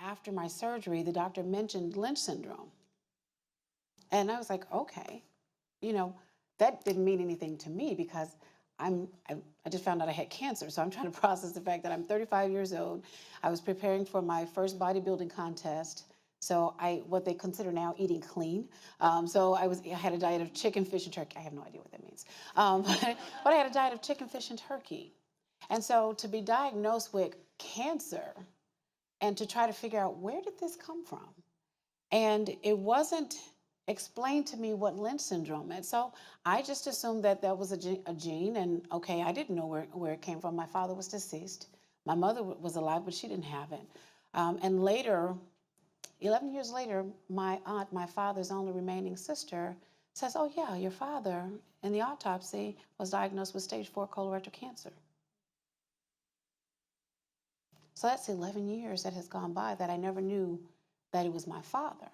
after my surgery, the doctor mentioned Lynch syndrome. And I was like, okay, you know, that didn't mean anything to me because I just found out I had cancer. So I'm trying to process the fact that I'm 35 years old. I was preparing for my first bodybuilding contest. So what they consider now eating clean. So I had a diet of chicken, fish, and turkey. I have no idea what that means. But I had a diet of chicken, fish, and turkey. And so to be diagnosed with cancer and to try to figure out where did this come from? And it wasn't explained to me what Lynch syndrome is. So I just assumed that that was a gene, and okay, I didn't know where it came from. My father was deceased. My mother was alive, but she didn't have it. And later, 11 years later, my aunt, my father's only remaining sister, says, oh yeah, your father in the autopsy was diagnosed with stage 4 colorectal cancer. So that's 11 years that has gone by that I never knew that it was my father.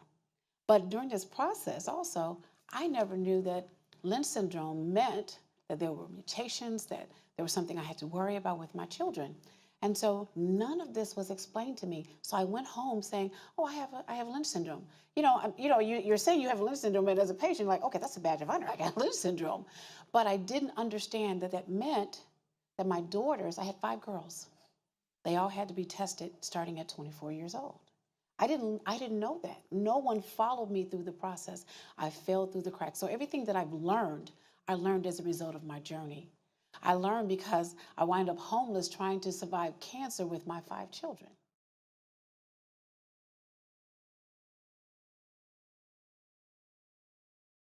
But during this process also, I never knew that Lynch syndrome meant that there were mutations, that there was something I had to worry about with my children. And so none of this was explained to me. So I went home saying, oh, I have Lynch syndrome. You're saying you have Lynch syndrome, and as a patient, like, okay, that's a badge of honor. I got Lynch syndrome. But I didn't understand that that meant that my daughters, I had 5 girls. They all had to be tested starting at 24 years old. I didn't know that. No one followed me through the process. I fell through the cracks. So everything that I've learned, I learned as a result of my journey. I learned because I wind up homeless trying to survive cancer with my 5 children.